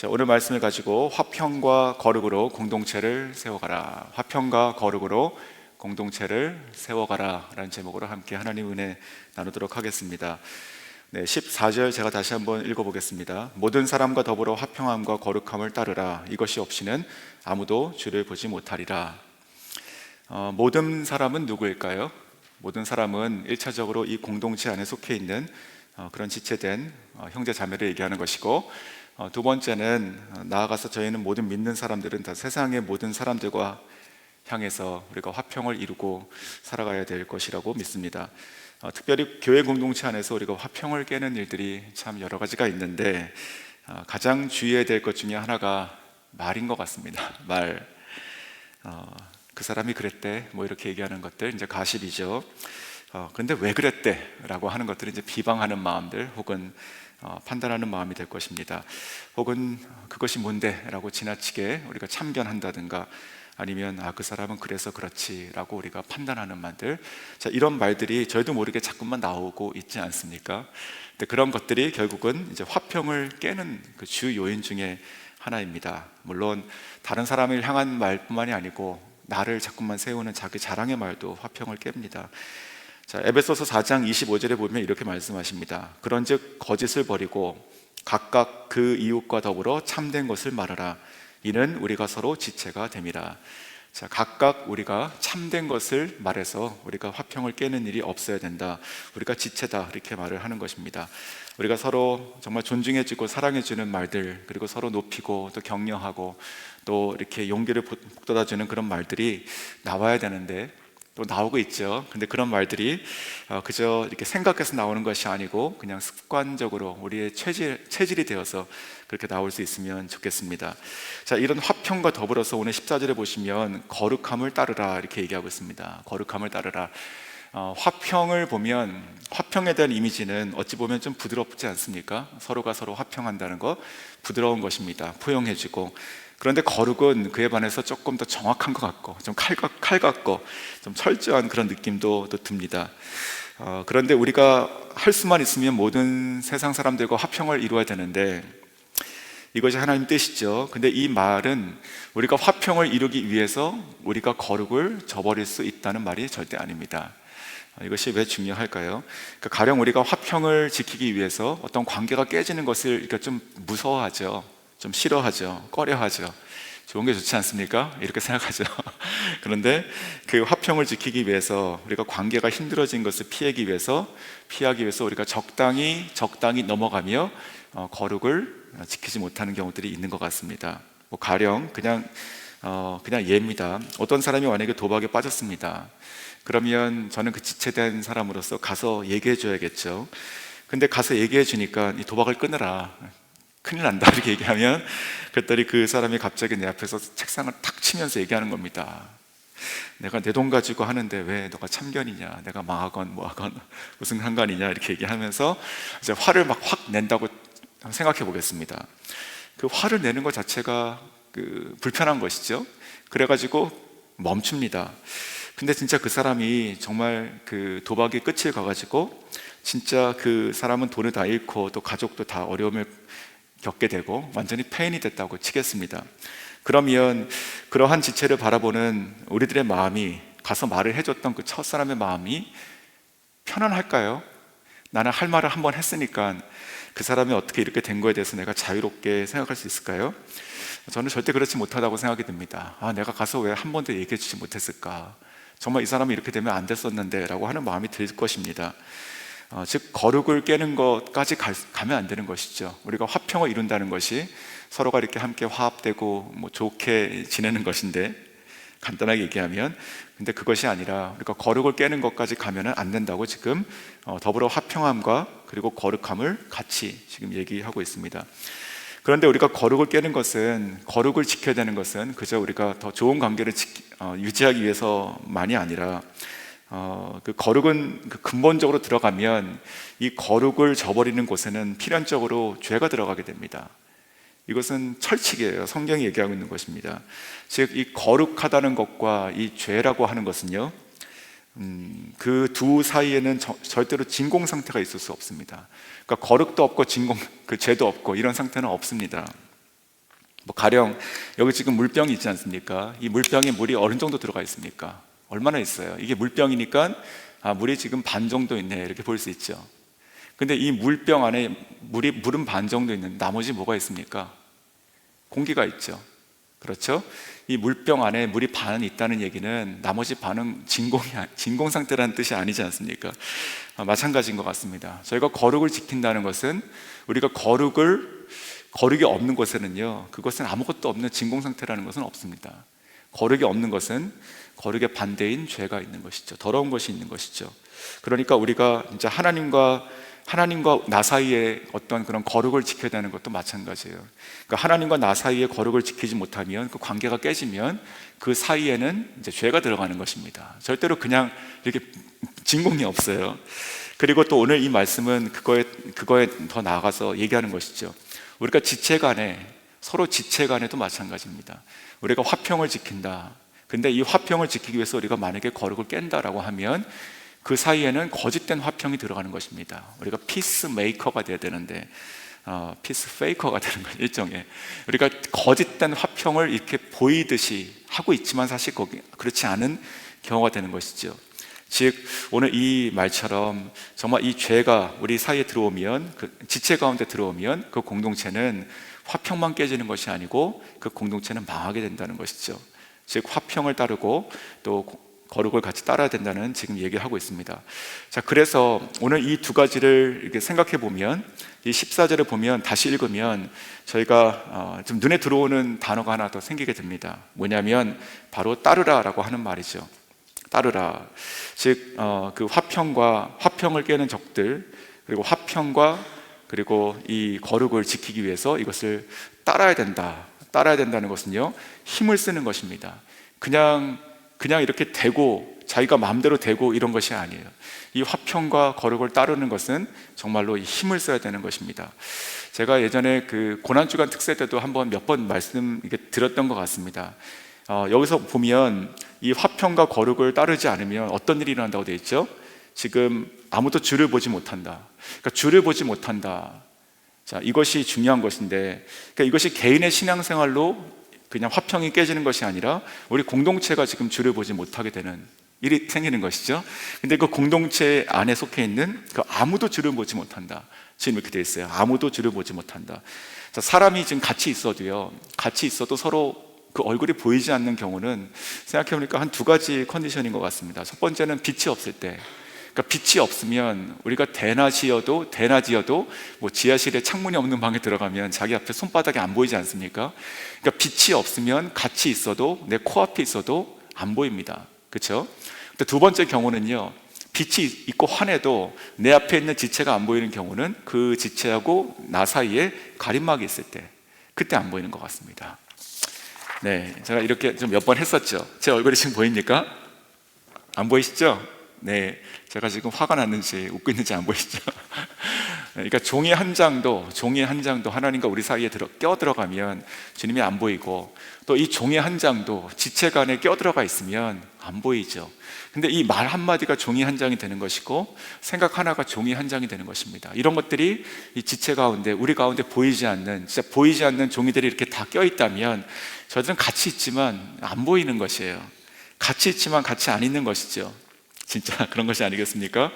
자, 오늘 말씀을 가지고 화평과 거룩으로 공동체를 세워가라. 화평과 거룩으로 공동체를 세워가라 라는 제목으로 함께 하나님 은혜 나누도록 하겠습니다. 14절 제가 다시 한번 읽어보겠습니다. 모든 사람과 더불어 화평함과 거룩함을 따르라. 이것이 없이는 아무도 주를 보지 못하리라. 모든 사람은 누구일까요? 모든 사람은 1차적으로 이 공동체 안에 속해 있는 그런 지체된 형제 자매를 얘기하는 것이고, 두 번째는 나아가서 저희는 모든 믿는 사람들은 다 세상의 모든 사람들과 향해서 우리가 화평을 이루고 살아가야 될 것이라고 믿습니다. 특별히 교회 공동체 안에서 우리가 화평을 깨는 일들이 참 여러 가지가 있는데, 가장 주의해야 될 것 중에 하나가 말인 것 같습니다. 말. 그 사람이 그랬대 뭐 이렇게 얘기하는 것들 이제 가십이죠. 근데 왜 그랬대 라고 하는 것들은 이제 비방하는 마음들, 혹은 판단하는 마음이 될 것입니다. 혹은 그것이 뭔데 라고 지나치게 우리가 참견한다든가, 아니면 그 사람은 그래서 그렇지 라고 우리가 판단하는 말들, 자, 이런 말들이 저희도 모르게 자꾸만 나오고 있지 않습니까? 근데 그런 것들이 결국은 이제 화평을 깨는 그 주 요인 중에 하나입니다. 물론 다른 사람을 향한 말뿐만이 아니고 나를 자꾸만 세우는 자기 자랑의 말도 화평을 깹니다. 자, 에베소서 4장 25절에 보면 이렇게 말씀하십니다. 그런즉 거짓을 버리고 각각 그 이웃과 더불어 참된 것을 말하라. 이는 우리가 서로 지체가 됨이라. 자, 각각 우리가 참된 것을 말해서 우리가 화평을 깨는 일이 없어야 된다. 우리가 지체다, 이렇게 말을 하는 것입니다. 우리가 서로 정말 존중해주고 사랑해주는 말들, 그리고 서로 높이고 또 격려하고 또 이렇게 용기를 북돋아주는 그런 말들이 나와야 되는데, 또 나오고 있죠. 근데 그런 말들이 그저 이렇게 생각해서 나오는 것이 아니고 그냥 습관적으로 우리의 체질이 되어서 그렇게 나올 수 있으면 좋겠습니다. 자, 이런 화평과 더불어서 오늘 14절에 보시면 거룩함을 따르라 이렇게 얘기하고 있습니다. 거룩함을 따르라. 화평을 보면, 화평에 대한 이미지는 어찌 보면 좀 부드럽지 않습니까? 서로가 서로 화평한다는 것, 부드러운 것입니다. 포용해주고. 그런데 거룩은 그에 반해서 조금 더 정확한 것 같고, 좀 칼 같고 좀 철저한 그런 느낌도 또 듭니다. 그런데 우리가 할 수만 있으면 모든 세상 사람들과 화평을 이루어야 되는데, 이것이 하나님 뜻이죠. 근데 이 말은 우리가 화평을 이루기 위해서 우리가 거룩을 저버릴 수 있다는 말이 절대 아닙니다. 이것이 왜 중요할까요? 그러니까 가령 우리가 화평을 지키기 위해서 어떤 관계가 깨지는 것을 그러니까 좀 무서워하죠. 좀 싫어하죠. 꺼려하죠. 좋은 게 좋지 않습니까? 이렇게 생각하죠. 그런데 그 화평을 지키기 위해서, 우리가 관계가 힘들어진 것을 피하기 위해서 우리가 적당히 넘어가며 거룩을 지키지 못하는 경우들이 있는 것 같습니다. 뭐 가령 그냥 예입니다. 어떤 사람이 만약에 도박에 빠졌습니다. 그러면 저는 그 지체된 사람으로서 가서 얘기해 줘야겠죠. 근데 가서 얘기해 주니까 이 도박을 끊으라, 큰일 난다 이렇게 얘기하면, 그랬더니 그 사람이 갑자기 내 앞에서 책상을 탁 치면서 얘기하는 겁니다. 내가 내 돈 가지고 하는데 왜 너가 참견이냐, 내가 망하건 뭐하건 무슨 상관이냐 이렇게 얘기하면서 이제 화를 막 확 낸다고 생각해 보겠습니다. 그 화를 내는 것 자체가 불편한 것이죠. 그래가지고 멈춥니다. 근데 진짜 그 사람이 정말 그 도박이 끝을 가가지고 진짜 그 사람은 돈을 다 잃고 또 가족도 다 어려움을 겪게 되고 완전히 폐인이 됐다고 치겠습니다. 그러면 그러한 지체를 바라보는 우리들의 마음이, 가서 말을 해줬던 그 첫사람의 마음이 편안할까요? 나는 할 말을 한번 했으니까 그 사람이 어떻게 이렇게 된 거에 대해서 내가 자유롭게 생각할 수 있을까요? 저는 절대 그렇지 못하다고 생각이 듭니다. 내가 가서 왜 한 번도 얘기해 주지 못했을까? 정말 이 사람이 이렇게 되면 안 됐었는데 라고 하는 마음이 들 것입니다. 즉 거룩을 깨는 것까지 가면 안 되는 것이죠. 우리가 화평을 이룬다는 것이 서로가 이렇게 함께 화합되고 뭐 좋게 지내는 것인데, 간단하게 얘기하면, 근데 그것이 아니라 우리가 거룩을 깨는 것까지 가면은 안 된다고 지금 더불어 화평함과 그리고 거룩함을 같이 지금 얘기하고 있습니다. 그런데 우리가 거룩을 깨는 것은, 거룩을 지켜야 되는 것은 그저 우리가 더 좋은 관계를 유지하기 위해서만이 아니라, 그 거룩은 근본적으로 들어가면 이 거룩을 저버리는 곳에는 필연적으로 죄가 들어가게 됩니다. 이것은 철칙이에요. 성경이 얘기하고 있는 것입니다. 즉 이 거룩하다는 것과 이 죄라고 하는 것은요, 그 두 사이에는 절대로 진공 상태가 있을 수 없습니다. 그러니까 거룩도 없고 죄도 없고 이런 상태는 없습니다. 뭐 가령 여기 지금 물병이 있지 않습니까? 이 물병에 물이 어느 정도 들어가 있습니까? 얼마나 있어요? 이게 물병이니까 물이 지금 반 정도 있네, 이렇게 볼 수 있죠. 근데 이 물병 안에 물은 반 정도 있는 나머지 뭐가 있습니까? 공기가 있죠. 그렇죠? 이 물병 안에 물이 반 있다는 얘기는 나머지 반은 진공 상태라는 뜻이 아니지 않습니까? 마찬가지인 것 같습니다. 저희가 거룩을 지킨다는 것은 우리가 거룩이 없는 것에는요, 그것은 아무것도 없는 진공 상태라는 것은 없습니다. 거룩이 없는 것은 거룩의 반대인 죄가 있는 것이죠. 더러운 것이 있는 것이죠. 그러니까 우리가 진짜 하나님과 나 사이에 어떤 그런 거룩을 지켜야 되는 것도 마찬가지예요. 그러니까 하나님과 나 사이에 거룩을 지키지 못하면, 그 관계가 깨지면 그 사이에는 이제 죄가 들어가는 것입니다. 절대로 그냥 이렇게 진공이 없어요. 그리고 또 오늘 이 말씀은 그거에 더 나아가서 얘기하는 것이죠. 우리가 서로 지체 간에도 마찬가지입니다. 우리가 화평을 지킨다. 근데 이 화평을 지키기 위해서 우리가 만약에 거룩을 깬다라고 하면 그 사이에는 거짓된 화평이 들어가는 것입니다. 우리가 피스메이커가 돼야 되는데 피스페이커가 되는 거예요. 일종의 우리가 거짓된 화평을 이렇게 보이듯이 하고 있지만 사실 그렇지 않은 경우가 되는 것이죠. 즉 오늘 이 말처럼 정말 이 죄가 우리 사이에 들어오면, 그 지체 가운데 들어오면 그 공동체는 화평만 깨지는 것이 아니고 그 공동체는 망하게 된다는 것이죠. 즉 화평을 따르고 또 거룩을 같이 따라야 된다는 지금 얘기를 하고 있습니다. 자, 그래서 오늘 이 두 가지를 이렇게 생각해 보면, 이 14절을 보면, 다시 읽으면 저희가 좀 눈에 들어오는 단어가 하나 더 생기게 됩니다. 뭐냐면 바로 따르라라고 하는 말이죠. 따르라. 즉 그 화평을 깨는 적들, 그리고 그리고 이 거룩을 지키기 위해서 이것을 따라야 된다는 것은요, 힘을 쓰는 것입니다. 그냥 이렇게 자기가 마음대로 되고 이런 것이 아니에요. 이 화평과 거룩을 따르는 것은 정말로 힘을 써야 되는 것입니다. 제가 예전에 그 고난주간 특세 때도 몇 번 말씀 드렸던 것 같습니다. 여기서 보면 이 화평과 거룩을 따르지 않으면 어떤 일이 일어난다고 되어 있죠? 지금 아무도 주를 보지 못한다. 그러니까 주를 보지 못한다. 자, 이것이 중요한 것인데, 그러니까 이것이 개인의 신앙생활로 그냥 화평이 깨지는 것이 아니라 우리 공동체가 지금 주를 보지 못하게 되는 일이 생기는 것이죠. 근데 그 공동체 안에 속해 있는 아무도 주를 보지 못한다. 지금 이렇게 되어 있어요. 아무도 주를 보지 못한다. 자, 사람이 지금 같이 있어도 서로 그 얼굴이 보이지 않는 경우는 생각해보니까 한 두 가지 컨디션인 것 같습니다. 첫 번째는 빛이 없을 때, 그러니까 빛이 없으면 우리가 대낮이어도 뭐 지하실에 창문이 없는 방에 들어가면 자기 앞에 손바닥이 안 보이지 않습니까? 그러니까 빛이 없으면 같이 있어도 내 코앞에 있어도 안 보입니다. 그렇죠? 근데 두 번째 경우는요, 빛이 있고 환해도 내 앞에 있는 지체가 안 보이는 경우는 그 지체하고 나 사이에 가림막이 있을 때, 그때 안 보이는 것 같습니다. 네, 제가 이렇게 좀 몇 번 했었죠. 제 얼굴이 지금 보입니까? 안 보이시죠? 네, 제가 지금 화가 났는지 웃고 있는지 안 보이시죠? 그러니까 종이 한 장도 하나님과 우리 사이에 껴들어가면 주님이 안 보이고, 또 이 종이 한 장도 지체 간에 껴들어가 있으면 안 보이죠. 근데 이 말 한마디가 종이 한 장이 되는 것이고, 생각 하나가 종이 한 장이 되는 것입니다. 이런 것들이 이 지체 가운데, 우리 가운데 보이지 않는 종이들이 이렇게 다 껴있다면 저들은 같이 있지만 안 보이는 것이에요. 같이 있지만 같이 안 있는 것이죠. 진짜 그런 것이 아니겠습니까?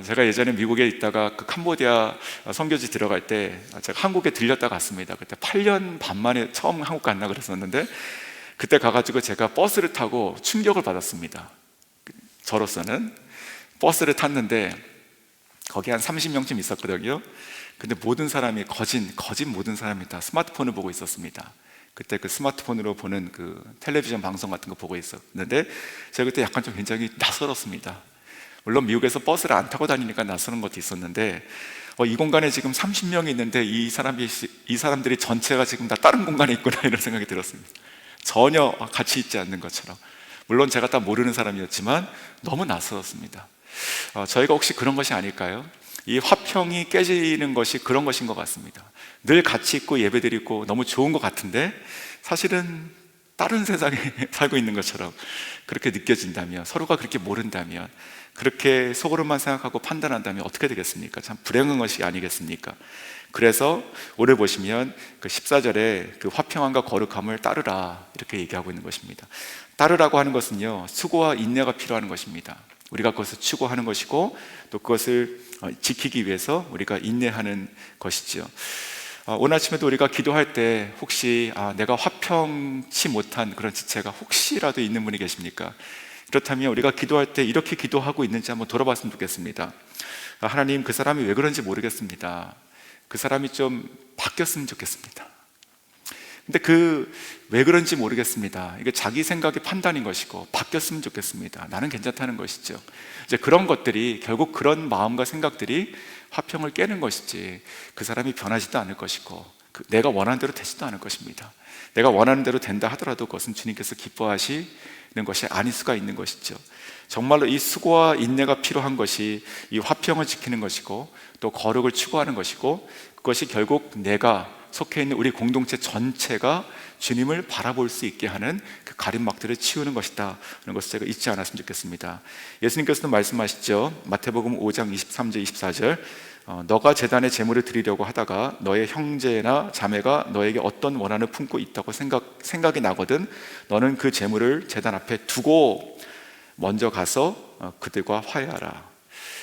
제가 예전에 미국에 있다가 그 캄보디아 선교지 들어갈 때 제가 한국에 들렸다 갔습니다. 그때 8년 반 만에 처음 한국 갔나 그랬었는데, 그때 가가지고 제가 버스를 타고 충격을 받았습니다. 저로서는 버스를 탔는데 거기 한 30명쯤 있었거든요. 근데 모든 사람이 거진 모든 사람이 다 스마트폰을 보고 있었습니다. 그때 그 스마트폰으로 보는 그 텔레비전 방송 같은 거 보고 있었는데, 제가 그때 약간 좀 굉장히 낯설었습니다. 물론 미국에서 버스를 안 타고 다니니까 낯서는 것도 있었는데, 이 공간에 지금 30명이 있는데 이 사람들이 전체가 지금 다 다른 공간에 있구나, 이런 생각이 들었습니다. 전혀 같이 있지 않는 것처럼. 물론 제가 다 모르는 사람이었지만 너무 낯설었습니다. 저희가 혹시 그런 것이 아닐까요? 이 화평이 깨지는 것이 그런 것인 것 같습니다. 늘 같이 있고 예배드리고 너무 좋은 것 같은데 사실은 다른 세상에 살고 있는 것처럼 그렇게 느껴진다면, 서로가 그렇게 모른다면, 그렇게 속으로만 생각하고 판단한다면 어떻게 되겠습니까? 참 불행한 것이 아니겠습니까? 그래서 오늘 보시면 그 14절에 그 화평함과 거룩함을 따르라 이렇게 얘기하고 있는 것입니다. 따르라고 하는 것은요, 수고와 인내가 필요한 것입니다. 우리가 그것을 추구하는 것이고 또 그것을 지키기 위해서 우리가 인내하는 것이죠. 오늘 아침에도 우리가 기도할 때 혹시 내가 화평치 못한 그런 지체가 혹시라도 있는 분이 계십니까? 그렇다면 우리가 기도할 때 이렇게 기도하고 있는지 한번 돌아봤으면 좋겠습니다. 하나님, 그 사람이 왜 그런지 모르겠습니다. 그 사람이 좀 바뀌었으면 좋겠습니다. 근데 왜 그런지 모르겠습니다. 이게 자기 생각의 판단인 것이고 바뀌었으면 좋겠습니다. 나는 괜찮다는 것이죠. 이제 그런 것들이 결국 그런 마음과 생각들이 화평을 깨는 것이지 그 사람이 변하지도 않을 것이고 내가 원하는 대로 되지도 않을 것입니다. 내가 원하는 대로 된다 하더라도 그것은 주님께서 기뻐하시는 것이 아닐 수가 있는 것이죠. 정말로 이 수고와 인내가 필요한 것이 이 화평을 지키는 것이고 또 거룩을 추구하는 것이고 그것이 결국 내가 속해 있는 우리 공동체 전체가 주님을 바라볼 수 있게 하는 그 가림막들을 치우는 것이다 하는 것을 제가 잊지 않았으면 좋겠습니다. 예수님께서도 말씀하시죠. 마태복음 5장 23절 24절 너가 제단에 제물을 드리려고 하다가 너의 형제나 자매가 너에게 어떤 원한을 품고 있다고 생각이 나거든 너는 그 제물을 제단 앞에 두고 먼저 가서 그들과 화해하라.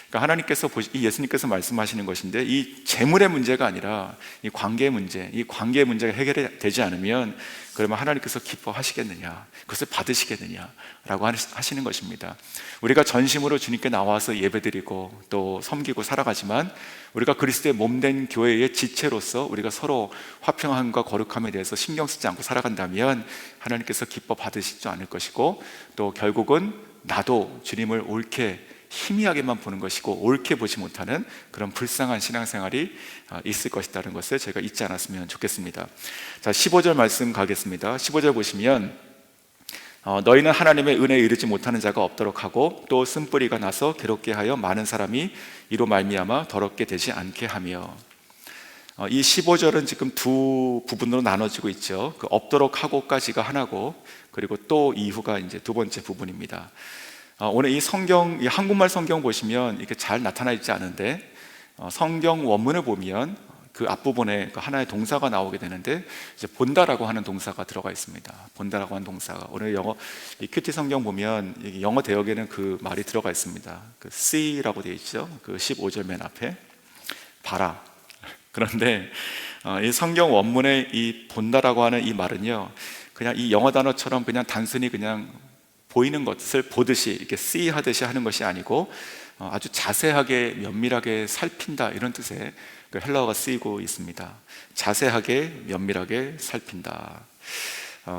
그러니까 하나님께서 예수님께서 말씀하시는 것인데 이 재물의 문제가 아니라 이 관계의 문제, 이 관계의 문제가 해결되지 않으면 그러면 하나님께서 기뻐하시겠느냐, 그것을 받으시겠느냐라고 하시는 것입니다. 우리가 전심으로 주님께 나와서 예배드리고 또 섬기고 살아가지만 우리가 그리스도의 몸된 교회의 지체로서 우리가 서로 화평함과 거룩함에 대해서 신경 쓰지 않고 살아간다면 하나님께서 기뻐 받으시지 않을 것이고 또 결국은 나도 주님을 옳게 희미하게만 보는 것이고 옳게 보지 못하는 그런 불쌍한 신앙생활이 있을 것이라는 것을 제가 잊지 않았으면 좋겠습니다. 자, 15절 말씀 가겠습니다. 15절 보시면 너희는 하나님의 은혜에 이르지 못하는 자가 없도록 하고 또 쓴뿌리가 나서 괴롭게 하여 많은 사람이 이로 말미암아 더럽게 되지 않게 하며. 이 15절은 지금 두 부분으로 나눠지고 있죠. 그 없도록 하고까지가 하나고 그리고 또 이후가 이제 두 번째 부분입니다. 오늘 이 한국말 성경 보시면 이렇게 잘 나타나 있지 않은데 성경 원문을 보면 그 앞부분에 하나의 동사가 나오게 되는데 이제 본다라고 하는 동사가 들어가 있습니다. 본다라고 하는 동사가 오늘 이 큐티 성경 보면 영어 대역에는 그 말이 들어가 있습니다. 그 see라고 되어 있죠. 그 15절 맨 앞에 봐라. 그런데 이 성경 원문의 이 본다라고 하는 이 말은요, 그냥 이 영어 단어처럼 그냥 단순히 그냥 보이는 것을 보듯이 이렇게 see 하듯이 하는 것이 아니고 아주 자세하게 면밀하게 살핀다 이런 뜻의 그 헬라어가 쓰이고 있습니다. 자세하게 면밀하게 살핀다.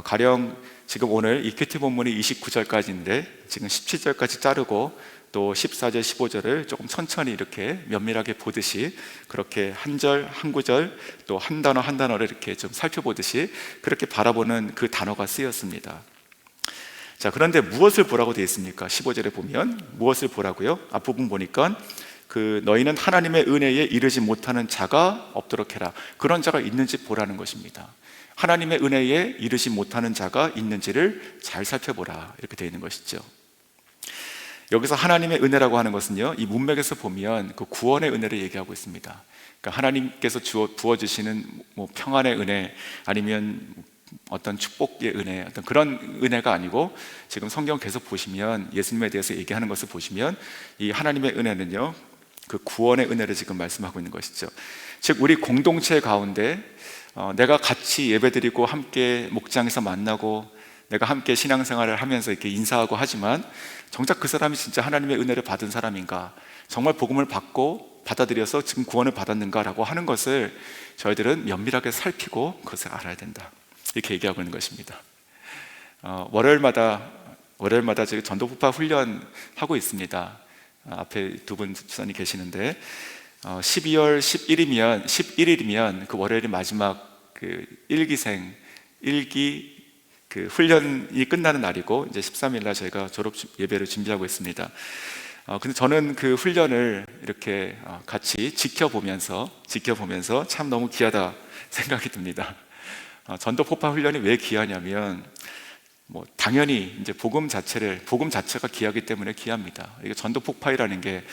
가령 지금 오늘 이 큐티 본문이 29절까지인데 지금 17절까지 자르고 또 14절 15절을 조금 천천히 이렇게 면밀하게 보듯이 그렇게 한 절 한 구절 또 한 단어 한 단어를 이렇게 좀 살펴보듯이 그렇게 바라보는 그 단어가 쓰였습니다. 자, 그런데 무엇을 보라고 되어 있습니까? 15절에 보면 무엇을 보라고요? 앞부분 보니까 너희는 하나님의 은혜에 이르지 못하는 자가 없도록 해라. 그런 자가 있는지 보라는 것입니다. 하나님의 은혜에 이르지 못하는 자가 있는지를 잘 살펴보라 이렇게 되어 있는 것이죠. 여기서 하나님의 은혜라고 하는 것은요, 이 문맥에서 보면 그 구원의 은혜를 얘기하고 있습니다. 그러니까 하나님께서 부어주시는 평안의 은혜 아니면 어떤 축복의 은혜, 어떤 그런 은혜가 아니고 지금 성경 계속 보시면 예수님에 대해서 얘기하는 것을 보시면 이 하나님의 은혜는요, 그 구원의 은혜를 지금 말씀하고 있는 것이죠. 즉 우리 공동체 가운데 내가 같이 예배드리고 함께 목장에서 만나고 내가 함께 신앙생활을 하면서 이렇게 인사하고 하지만 정작 그 사람이 진짜 하나님의 은혜를 받은 사람인가, 정말 복음을 받고 받아들여서 지금 구원을 받았는가라고 하는 것을 저희들은 면밀하게 살피고 그것을 알아야 된다 이렇게 얘기하고 있는 것입니다. 월요일마다 지금 전도부파 훈련 하고 있습니다. 앞에 두 분 수사님 계시는데 12월 11일이면 그 월요일이 마지막 그 일기 그 훈련이 끝나는 날이고 이제 13일 날 저희가 졸업 예배를 준비하고 있습니다. 근데 저는 그 훈련을 이렇게 같이 지켜보면서 참 너무 귀하다 생각이 듭니다. 전도 폭파 훈련이 왜 귀하냐면 당연히 이제 복음 자체가 귀하기 때문에 귀합니다. 이게 전도 폭파이라는 게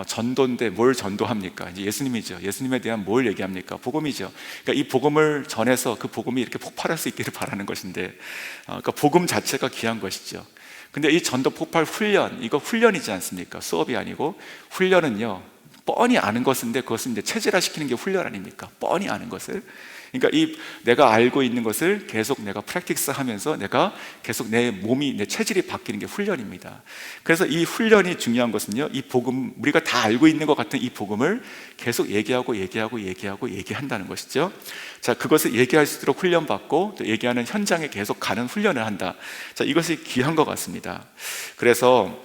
전도인데 뭘 전도합니까? 이제 예수님이죠. 예수님에 대한 뭘 얘기합니까? 복음이죠. 그러니까 이 복음을 전해서 그 복음이 이렇게 폭발할 수 있기를 바라는 것인데, 그러니까 복음 자체가 귀한 것이죠. 근데 이 전도 폭발 훈련, 이거 훈련이지 않습니까? 수업이 아니고, 훈련은요, 뻔히 아는 것인데 그것은 이제 체질화시키는 게 훈련 아닙니까? 뻔히 아는 것을. 그러니까 이 내가 알고 있는 것을 계속 내가 프랙티스 하면서 내가 계속 내 몸이, 내 체질이 바뀌는 게 훈련입니다. 그래서 이 훈련이 중요한 것은요, 이 복음, 우리가 다 알고 있는 것 같은 이 복음을 계속 얘기한다는 것이죠. 자, 그것을 얘기할 수 있도록 훈련받고 또 얘기하는 현장에 계속 가는 훈련을 한다. 자, 이것이 귀한 것 같습니다. 그래서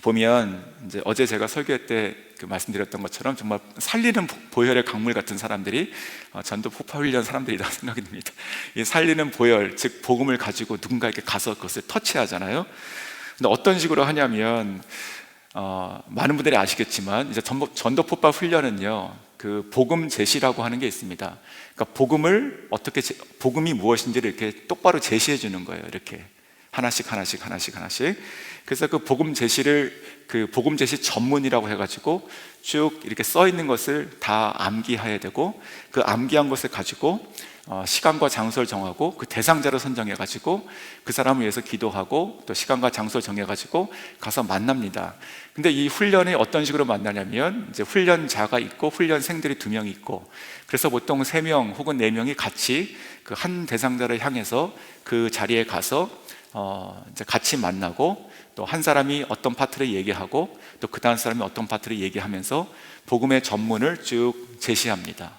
보면 이제 어제 제가 설교 때 말씀드렸던 것처럼 정말 살리는 보혈의 강물 같은 사람들이 전도 폭발 훈련 사람들이다 생각이 듭니다. 이 살리는 보혈, 즉 복음을 가지고 누군가에게 가서 그것을 터치하잖아요. 근데 어떤 식으로 하냐면 많은 분들이 아시겠지만 이제 전도 폭발 훈련은요, 그 복음 제시라고 하는 게 있습니다. 그러니까 복음을 어떻게 복음이 무엇인지를 이렇게 똑바로 제시해 주는 거예요. 이렇게 하나씩. 그래서 그 복음 제시를 그 복음 제시 전문이라고 해가지고 쭉 이렇게 써 있는 것을 다 암기해야 되고, 그 암기한 것을 가지고 시간과 장소를 정하고 그 대상자를 선정해가지고 그 사람을 위해서 기도하고 또 시간과 장소를 정해가지고 가서 만납니다. 근데 이 훈련이 어떤 식으로 만나냐면 이제 훈련자가 있고 훈련생들이 2명 있고, 그래서 보통 3명 혹은 4명이 같이 그 한 대상자를 향해서 그 자리에 가서 이제 같이 만나고 또 한 사람이 어떤 파트를 얘기하고 또 그 다음 사람이 어떤 파트를 얘기하면서 복음의 전문을 쭉 제시합니다.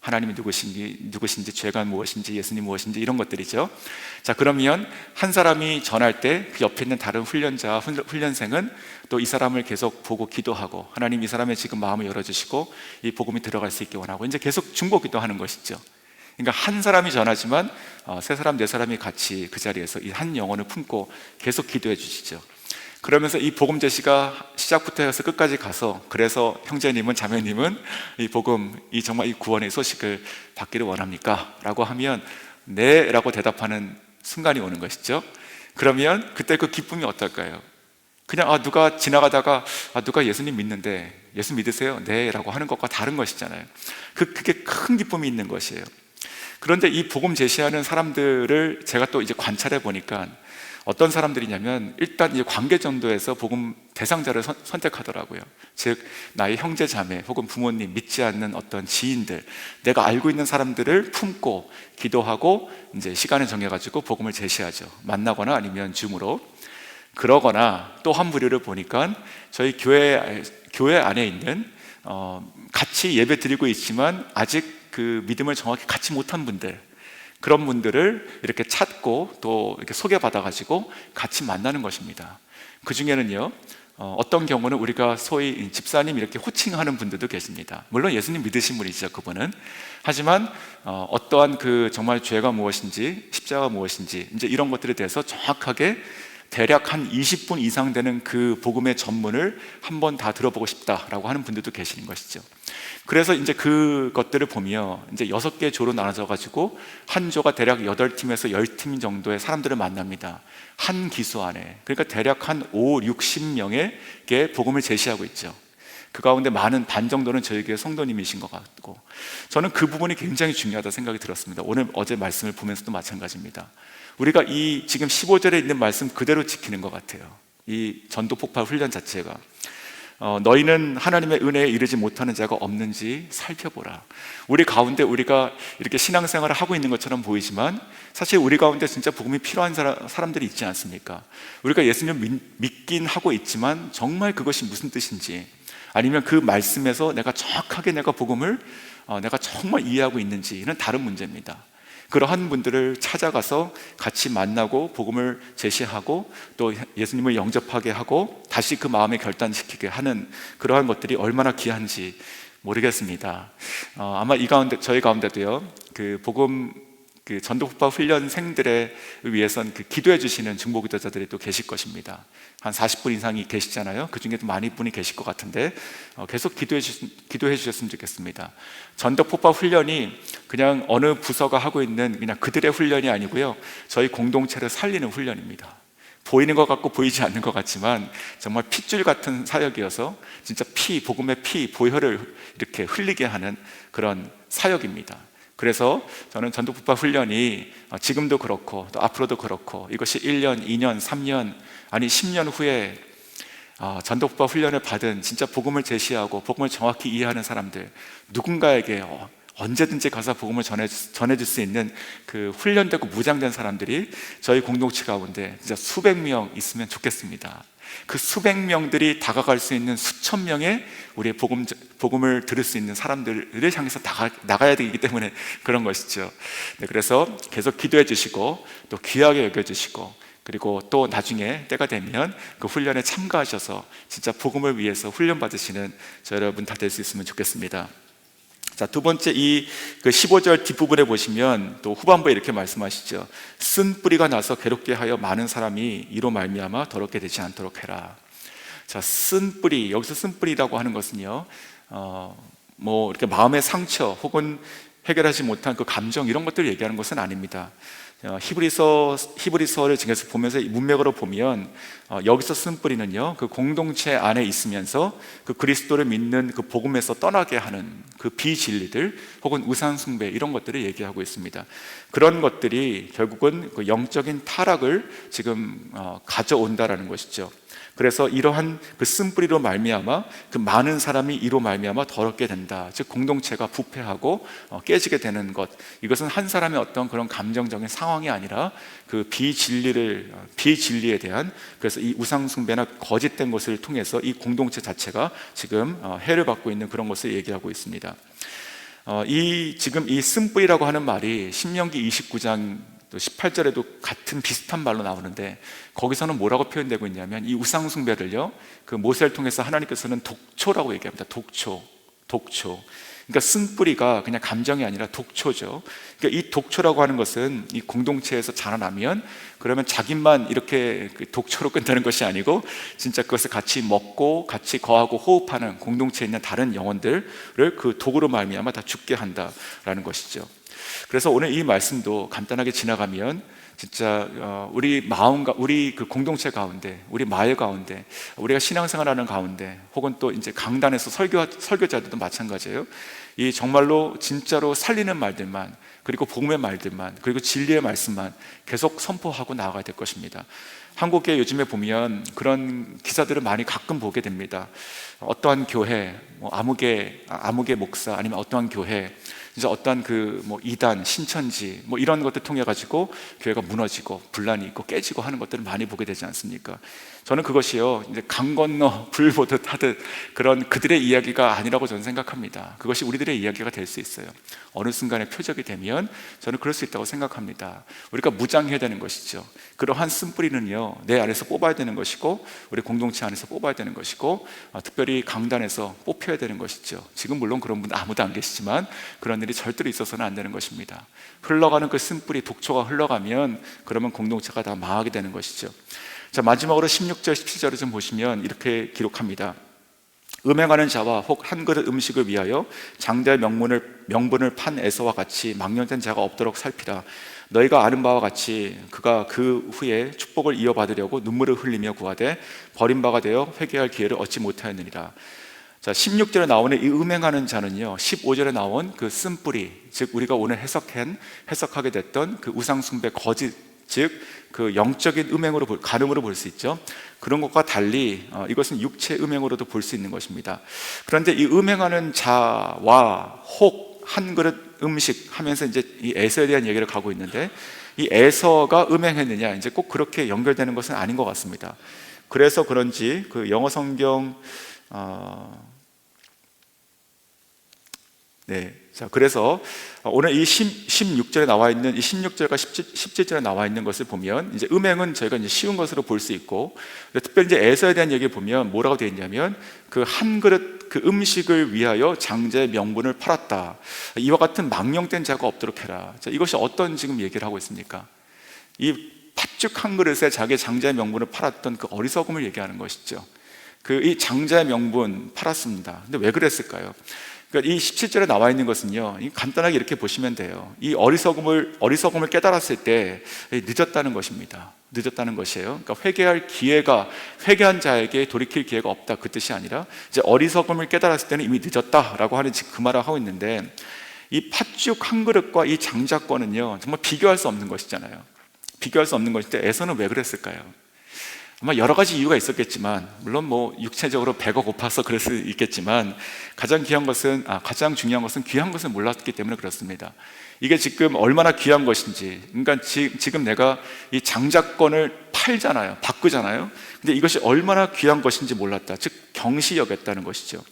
하나님이 누구신지, 죄가 무엇인지, 예수님 무엇인지, 이런 것들이죠. 자, 그러면 한 사람이 전할 때 그 옆에 있는 다른 훈련생은 또 이 사람을 계속 보고 기도하고, 하나님 이 사람의 지금 마음을 열어주시고 이 복음이 들어갈 수 있게 원하고, 이제 계속 중보 기도하는 것이죠. 그러니까 한 사람이 전하지만 3사람, 4사람이 같이 그 자리에서 이 한 영혼을 품고 계속 기도해 주시죠. 그러면서 이 복음 제시가 시작부터 해서 끝까지 가서, 그래서 형제님은, 자매님은 이 복음, 이 정말 이 구원의 소식을 받기를 원합니까? 라고 하면 네 라고 대답하는 순간이 오는 것이죠. 그러면 그때 그 기쁨이 어떨까요? 그냥 누가 지나가다가 누가 예수님 믿는데 예수 믿으세요? 네 라고 하는 것과 다른 것이잖아요. 그게 큰 기쁨이 있는 것이에요. 그런데 이 복음 제시하는 사람들을 제가 또 이제 관찰해 보니까 어떤 사람들이냐면, 일단 이제 관계 전도에서 복음 대상자를 선택하더라고요. 즉 나의 형제 자매 혹은 부모님, 믿지 않는 어떤 지인들, 내가 알고 있는 사람들을 품고 기도하고 이제 시간을 정해가지고 복음을 제시하죠. 만나거나 아니면 줌으로. 그러거나 또 한 부류를 보니까 저희 교회 안에 있는 같이 예배 드리고 있지만 아직 그 믿음을 정확히 갖지 못한 분들, 그런 분들을 이렇게 찾고 또 이렇게 소개받아가지고 같이 만나는 것입니다. 그 중에는요, 어떤 경우는 우리가 소위 집사님 이렇게 호칭하는 분들도 계십니다. 물론 예수님 믿으신 분이죠, 그분은. 하지만 어떠한 그 정말 죄가 무엇인지, 십자가 무엇인지, 이제 이런 것들에 대해서 정확하게 대략 한 20분 이상 되는 그 복음의 전문을 한번 다 들어보고 싶다라고 하는 분들도 계시는 것이죠. 그래서 이제 그것들을 보며 이제 6개 조로 나눠져 가지고 한 조가 대략 8팀에서 10팀 정도의 사람들을 만납니다. 한 기수 안에. 그러니까 대략 한 5, 60명에게 복음을 제시하고 있죠. 그 가운데 많은 반 정도는 저희 교회 성도님이신 것 같고, 저는 그 부분이 굉장히 중요하다 생각이 들었습니다. 어제 말씀을 보면서도 마찬가지입니다. 우리가 이 지금 15절에 있는 말씀 그대로 지키는 것 같아요. 이 전도 폭발 훈련 자체가 너희는 하나님의 은혜에 이르지 못하는 자가 없는지 살펴보라. 우리 가운데 우리가 이렇게 신앙생활을 하고 있는 것처럼 보이지만 사실 우리 가운데 진짜 복음이 필요한 사람들이 있지 않습니까? 우리가 예수님 믿긴 하고 있지만 정말 그것이 무슨 뜻인지, 아니면 그 말씀에서 내가 정확하게 내가 복음을 내가 정말 이해하고 있는지는 다른 문제입니다. 그러한 분들을 찾아가서 같이 만나고 복음을 제시하고 또 예수님을 영접하게 하고 다시 그 마음에 결단시키게 하는 그러한 것들이 얼마나 귀한지 모르겠습니다. 아마 이 가운데, 저희 가운데도요, 그 복음 그 전도폭발 훈련생들에 위해선 그 기도해 주시는 중보기도자들이 또 계실 것입니다. 한 40분 이상이 계시잖아요. 그 중에도 많은 분이 계실 것 같은데 계속 기도해 주셨으면 좋겠습니다. 전도폭발 훈련이 그냥 어느 부서가 하고 있는 그냥 그들의 훈련이 아니고요, 저희 공동체를 살리는 훈련입니다. 보이는 것 같고 보이지 않는 것 같지만 정말 핏줄 같은 사역이어서 진짜 복음의 보혈을 이렇게 흘리게 하는 그런 사역입니다. 그래서 저는 전도폭파 훈련이 지금도 그렇고 또 앞으로도 그렇고 이것이 1년, 2년, 3년 아니 10년 후에 전도폭파 훈련을 받은 진짜 복음을 제시하고 복음을 정확히 이해하는 사람들, 누군가에게 언제든지 가서 복음을 전해줄 수 있는 그 훈련되고 무장된 사람들이 저희 공동체 가운데 진짜 수백 명 있으면 좋겠습니다. 그 수백 명들이 다가갈 수 있는 수천 명의 우리의 복음을 들을 수 있는 사람들을 향해서 나가야 되기 때문에 그런 것이죠. 네, 그래서 계속 기도해 주시고 또 귀하게 여겨주시고 그리고 또 나중에 때가 되면 그 훈련에 참가하셔서 진짜 복음을 위해서 훈련 받으시는 저 여러분 다 될 수 있으면 좋겠습니다. 자, 두 번째 그 15절 뒷부분에 보시면 또 후반부에 이렇게 말씀하시죠. 쓴 뿌리가 나서 괴롭게 하여 많은 사람이 이로 말미암아 더럽게 되지 않도록 해라. 자, 쓴 뿌리, 여기서 쓴 뿌리라고 하는 것은요, 이렇게 마음의 상처 혹은 해결하지 못한 그 감정 이런 것들을 얘기하는 것은 아닙니다. 히브리서를 지금서 보면서 문맥으로 보면 여기서 쓴 뿌리는요, 그 공동체 안에 있으면서 그 그리스도를 믿는 그 복음에서 떠나게 하는 그 비진리들 혹은 우상 숭배 이런 것들을 얘기하고 있습니다. 그런 것들이 결국은 그 영적인 타락을 지금 가져온다라는 것이죠. 그래서 이러한 그 쓴뿌리로 말미암아 그 많은 사람이 이로 말미암아 더럽게 된다. 즉 공동체가 부패하고 깨지게 되는 것. 이것은 한 사람의 어떤 그런 감정적인 상황이 아니라 그 비진리에 대한, 그래서 이 우상 숭배나 거짓된 것을 통해서 이 공동체 자체가 지금 해를 받고 있는 그런 것을 얘기하고 있습니다. 지금 이 쓴뿌리라고 하는 말이 신명기 29장 또 18절에도 같은 비슷한 말로 나오는데 거기서는 뭐라고 표현되고 있냐면 이 우상 숭배를요, 그 모세를 통해서 하나님께서는 독초라고 얘기합니다. 독초. 그러니까 쓴뿌리가 그냥 감정이 아니라 독초죠. 그러니까 이 독초라고 하는 것은 이 공동체에서 자라나면 그러면 자기만 이렇게 독초로 끝나는 것이 아니고 진짜 그것을 같이 먹고 같이 거하고 호흡하는 공동체에 있는 다른 영혼들을 그 독으로 말미암아 다 죽게 한다라는 것이죠. 그래서 오늘 이 말씀도 간단하게 지나가면 진짜 우리 마음과 우리 그 공동체 가운데, 우리 마을 가운데, 우리가 신앙생활하는 가운데, 혹은 또 이제 강단에서 설교자들도 마찬가지예요. 이 정말로 진짜로 살리는 말들만, 그리고 복음의 말들만, 그리고 진리의 말씀만 계속 선포하고 나아가야 될 것입니다. 한국에 요즘에 보면 그런 기사들을 많이 가끔 보게 됩니다. 어떠한 교회, 아무개 목사, 아니면 어떠한 교회, 이제 어떠한 이단, 신천지 이런 것들 통해 가지고 교회가 무너지고 분란이 있고 깨지고 하는 것들을 많이 보게 되지 않습니까? 저는 그것이요, 이제 강 건너 불 보듯 하듯 그런 그들의 이야기가 아니라고 저는 생각합니다. 그것이 우리들의 이야기가 될 수 있어요. 어느 순간에 표적이 되면 저는 그럴 수 있다고 생각합니다. 우리가 무장해야 되는 것이죠. 그러한 쓴뿌리는요, 내 안에서 뽑아야 되는 것이고 우리 공동체 안에서 뽑아야 되는 것이고 특별히 강단에서 뽑혀야 되는 것이죠. 지금 물론 그런 분 아무도 안 계시지만 그런 일이 절대로 있어서는 안 되는 것입니다. 흘러가는 그 쓴뿌리, 독초가 흘러가면 그러면 공동체가 다 망하게 되는 것이죠. 자, 마지막으로 16절, 17절을 좀 보시면 이렇게 기록합니다. 음행하는 자와 혹 한 그릇 음식을 위하여 장자의 명분을 판 에서와 같이 망령된 자가 없도록 살피라. 너희가 아는 바와 같이 그가 그 후에 축복을 이어받으려고 눈물을 흘리며 구하되 버림바가 되어 회개할 기회를 얻지 못하였느니라. 자, 16절에 나오는 이 음행하는 자는요, 15절에 나온 그 쓴뿌리, 즉 우리가 오늘 해석하게 됐던 그 우상숭배 거짓, 즉 그 영적인 음행으로 간음으로 볼 수 있죠. 그런 것과 달리 이것은 육체 음행으로도 볼 수 있는 것입니다. 그런데 이 음행하는 자와 혹 한 그릇 음식 하면서 이제 이 에서에 대한 얘기를 가고 있는데 이 에서가 음행했느냐, 이제 꼭 그렇게 연결되는 것은 아닌 것 같습니다. 그래서 그런지 그 영어 성경 자, 그래서 오늘 이 16절에 나와 있는 이 16절과 17절에 나와 있는 것을 보면 이제 음행은 저희가 이제 쉬운 것으로 볼 수 있고, 특별히 이제 에서에 대한 얘기를 보면 뭐라고 되어 있냐면 그 한 그릇 그 음식을 위하여 장자의 명분을 팔았다. 이와 같은 망령된 자가 없도록 해라. 자, 이것이 어떤 지금 얘기를 하고 있습니까? 이 팥죽 한 그릇에 자기 장자의 명분을 팔았던 그 어리석음을 얘기하는 것이죠. 이 장자의 명분 팔았습니다. 근데 왜 그랬을까요? 그러니까 이 17절에 나와 있는 것은요, 간단하게 이렇게 보시면 돼요. 이 어리석음을 깨달았을 때 늦었다는 것입니다. 늦었다는 것이에요. 그러니까 회개한 자에게 돌이킬 기회가 없다, 그 뜻이 아니라 이제 어리석음을 깨달았을 때는 이미 늦었다라고 하는 지금 그 말을 하고 있는데, 이 팥죽 한 그릇과 이 장자권은요 정말 비교할 수 없는 것이잖아요. 비교할 수 없는 것인데 에서는 왜 그랬을까요? 아마 여러 가지 이유가 있었겠지만, 물론 뭐 육체적으로 배가 고파서 그럴 수 있겠지만, 가장 중요한 것은 귀한 것을 몰랐기 때문에 그렇습니다. 이게 지금 얼마나 귀한 것인지, 그러니까 지금 내가 이 장자권을 팔잖아요, 바꾸잖아요. 근데 이것이 얼마나 귀한 것인지 몰랐다, 즉 경시 여겼다는 것이죠.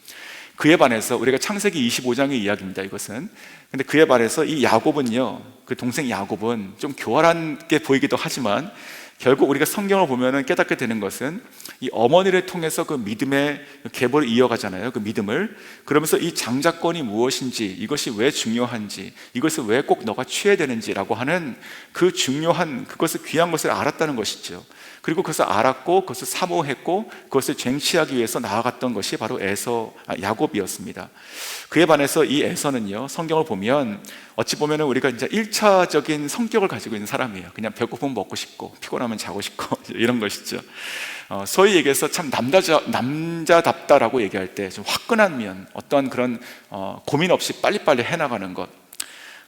그에 반해서 우리가 창세기 25장의 이야기입니다, 이것은. 근데 그에 반해서 이 야곱은요, 그 동생 야곱은 좀 교활하게 보이기도 하지만, 결국 우리가 성경을 보면은 깨닫게 되는 것은 이 어머니를 통해서 그 믿음의 계보를 이어가잖아요, 그 믿음을. 그러면서 이 장자권이 무엇인지, 이것이 왜 중요한지, 이것을 왜 꼭 너가 취해야 되는지라고 하는 그 중요한, 그것을 귀한 것을 알았다는 것이죠. 그리고 그것을 알았고 그것을 사모했고 그것을 쟁취하기 위해서 나아갔던 것이 바로 야곱이었습니다. 그에 반해서 이 에서는요, 성경을 보면 어찌 보면 우리가 이제 1차적인 성격을 가지고 있는 사람이에요. 그냥 배고프면 먹고 싶고 피곤하면 자고 싶고 이런 것이죠. 소위 얘기해서 참 남자답다라고 얘기할 때 좀 화끈한 면, 어떤 그런 고민 없이 빨리빨리 해나가는 것.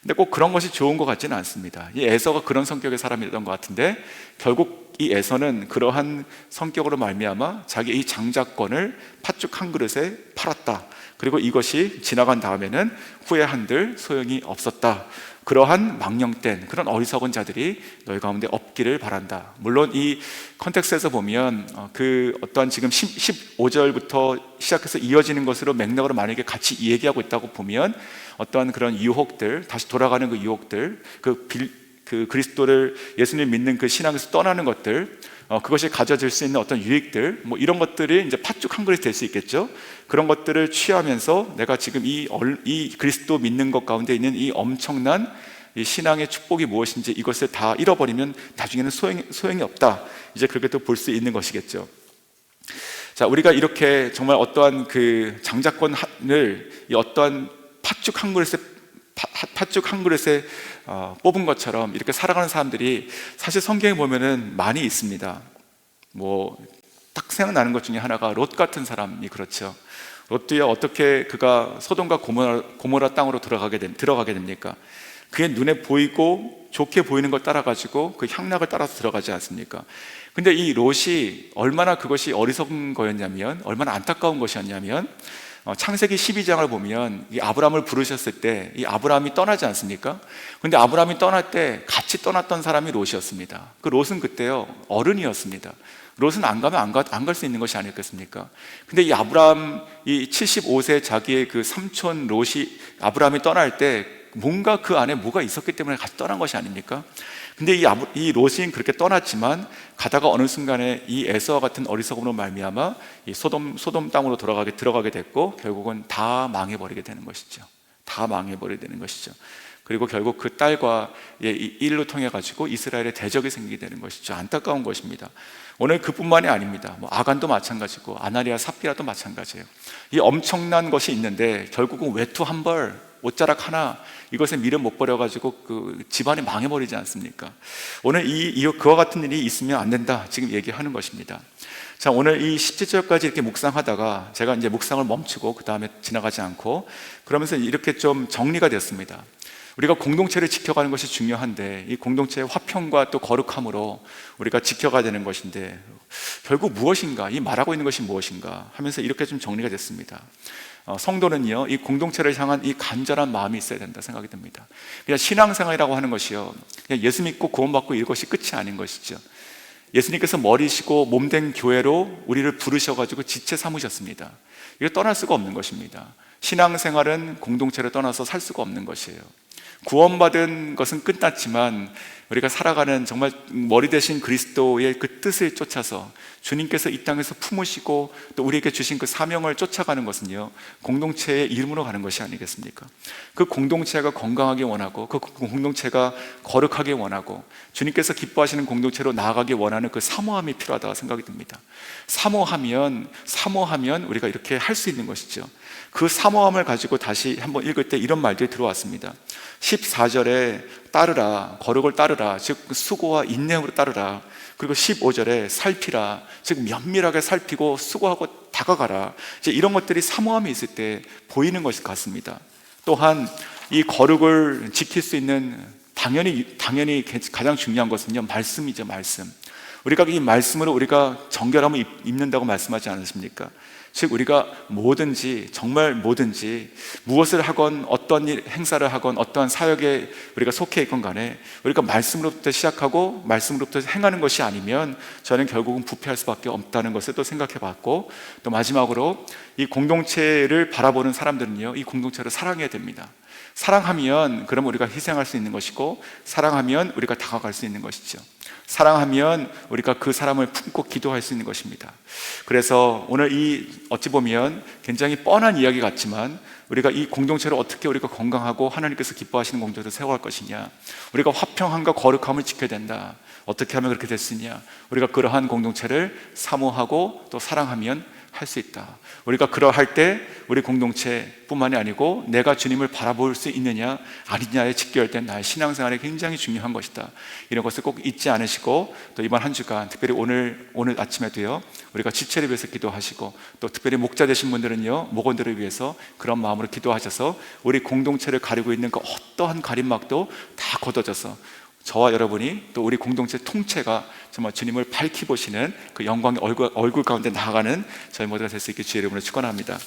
근데 꼭 그런 것이 좋은 것 같지는 않습니다. 이 에서가 그런 성격의 사람이었던 것 같은데, 결국 이 에서는 그러한 성격으로 말미암아 자기 이 장자권을 팥죽 한 그릇에 팔았다. 그리고 이것이 지나간 다음에는 후회한들 소용이 없었다. 그러한 망령된 그런 어리석은 자들이 너희 가운데 없기를 바란다. 물론 이 컨텍스트에서 보면 그 어떠한 지금 15절부터 시작해서 이어지는 것으로 맥락으로 만약에 같이 얘기하고 있다고 보면, 어떠한 그런 유혹들, 다시 돌아가는 그 유혹들, 그 그리스도를, 예수님 믿는 그 신앙에서 떠나는 것들, 그것이 가져질 수 있는 어떤 유익들, 뭐 이런 것들이 이제 팥죽 한 그릇이 될 수 있겠죠. 그런 것들을 취하면서 내가 지금 이 그리스도 믿는 것 가운데 있는 이 엄청난 이 신앙의 축복이 무엇인지, 이것을 다 잃어버리면 나중에는 소용이 없다, 이제 그렇게 또 볼 수 있는 것이겠죠. 자, 우리가 이렇게 정말 어떠한 그 장자권을 이 어떠한 팥죽 한 그릇에 뽑은 것처럼 이렇게 살아가는 사람들이 사실 성경에 보면은 많이 있습니다. 뭐 딱 생각나는 것 중에 하나가 롯 같은 사람이 그렇죠. 롯도요, 어떻게 그가 소돔과 고모라 땅으로 들어가게 됩니까? 그의 눈에 보이고 좋게 보이는 걸 따라가지고 그 향락을 따라서 들어가지 않습니까? 근데 이 롯이 얼마나 그것이 어리석은 거였냐면, 얼마나 안타까운 것이었냐면, 창세기 12장을 보면 이 아브라함을 부르셨을 때 이 아브라함이 떠나지 않습니까? 근데 아브라함이 떠날 때 같이 떠났던 사람이 롯이었습니다. 그 롯은 그때요, 어른이었습니다. 롯은 안 가면 안 갈 수 있는 것이 아니겠습니까? 근데 이 아브라함, 이 75세 자기의 그 삼촌 롯이, 아브라함이 떠날 때 뭔가 그 안에 뭐가 있었기 때문에 같이 떠난 것이 아닙니까? 근데 이 롯이 그렇게 떠났지만 가다가 어느 순간에 이 에서와 같은 어리석음으로 말미암아 이 소돔 땅으로 들어가게 됐고, 결국은 다 망해버리게 되는 것이죠. 다 망해버리게 되는 것이죠. 그리고 결국 그 딸과 이 일로 통해 가지고 이스라엘의 대적이 생기게 되는 것이죠. 안타까운 것입니다. 오늘 그뿐만이 아닙니다. 뭐 아간도 마찬가지고 아나리아 삽비라도 마찬가지예요. 이 엄청난 것이 있는데 결국은 외투 한 벌, 옷자락 하나, 이것에 미련 못 버려가지고 그 집안이 망해버리지 않습니까? 오늘 그와 같은 일이 있으면 안 된다, 지금 얘기하는 것입니다. 자, 오늘 이 17절까지 이렇게 묵상하다가 제가 이제 묵상을 멈추고 그 다음에 지나가지 않고 그러면서 이렇게 좀 정리가 됐습니다. 우리가 공동체를 지켜가는 것이 중요한데, 이 공동체의 화평과 또 거룩함으로 우리가 지켜가야 되는 것인데, 결국 무엇인가, 이 말하고 있는 것이 무엇인가 하면서 이렇게 좀 정리가 됐습니다. 성도는요, 이 공동체를 향한 이 간절한 마음이 있어야 된다 생각이 듭니다. 그냥 신앙생활이라고 하는 것이요, 그냥 예수 믿고 구원받고 이것이 끝이 아닌 것이죠. 예수님께서 머리시고 몸된 교회로 우리를 부르셔가지고 지체 삼으셨습니다. 이거 떠날 수가 없는 것입니다. 신앙생활은 공동체를 떠나서 살 수가 없는 것이에요. 구원받은 것은 끝났지만 우리가 살아가는 정말 머리 대신 그리스도의 그 뜻을 쫓아서 주님께서 이 땅에서 품으시고 또 우리에게 주신 그 사명을 쫓아가는 것은요, 공동체의 이름으로 가는 것이 아니겠습니까? 그 공동체가 건강하게 원하고 그 공동체가 거룩하게 원하고 주님께서 기뻐하시는 공동체로 나아가기 원하는 그 사모함이 필요하다고 생각이 듭니다. 사모하면 우리가 이렇게 할 수 있는 것이죠. 그 사모함을 가지고 다시 한번 읽을 때 이런 말들이 들어왔습니다. 14절에 따르라, 거룩을 따르라, 즉 수고와 인내함으로 따르라. 그리고 15절에 살피라, 즉 면밀하게 살피고 수고하고 다가가라. 이제 이런 것들이 사모함이 있을 때 보이는 것 같습니다. 또한 이 거룩을 지킬 수 있는 당연히 가장 중요한 것은요, 말씀이죠. 말씀. 우리가 이 말씀으로 우리가 정결함을 입는다고 말씀하지 않으십니까? 즉 우리가 뭐든지, 정말 뭐든지, 무엇을 하건 어떤 행사를 하건 어떠한 사역에 우리가 속해 있건 간에 우리가 말씀으로부터 시작하고 말씀으로부터 행하는 것이 아니면 저는 결국은 부패할 수밖에 없다는 것을 또 생각해 봤고, 또 마지막으로 이 공동체를 바라보는 사람들은요, 이 공동체를 사랑해야 됩니다. 사랑하면 그럼 우리가 희생할 수 있는 것이고, 사랑하면 우리가 다가갈 수 있는 것이죠. 사랑하면 우리가 그 사람을 품고 기도할 수 있는 것입니다. 그래서 오늘 이 어찌 보면 굉장히 뻔한 이야기 같지만, 우리가 이 공동체를 어떻게 우리가 건강하고 하나님께서 기뻐하시는 공동체를 세워갈 것이냐, 우리가 화평함과 거룩함을 지켜야 된다. 어떻게 하면 그렇게 됐으냐, 우리가 그러한 공동체를 사모하고 또 사랑하면 할 수 있다. 우리가 그러할 때 우리 공동체뿐만이 아니고 내가 주님을 바라볼 수 있느냐 아니냐에 직결된 나의 신앙생활이 굉장히 중요한 것이다. 이런 것을 꼭 잊지 않으시고, 또 이번 한 주간 특별히 오늘 아침에도요, 우리가 지체를 위해서 기도하시고, 또 특별히 목자 되신 분들은요, 목원들을 위해서 그런 마음으로 기도하셔서 우리 공동체를 가리고 있는 그 어떠한 가림막도 다 걷어져서 저와 여러분이 또 우리 공동체 통째가 정말 주님을 밝히 보시는 그 영광의 얼굴 가운데 나아가는 저희 모두가 될 수 있게 주의 이름으로 축원합니다.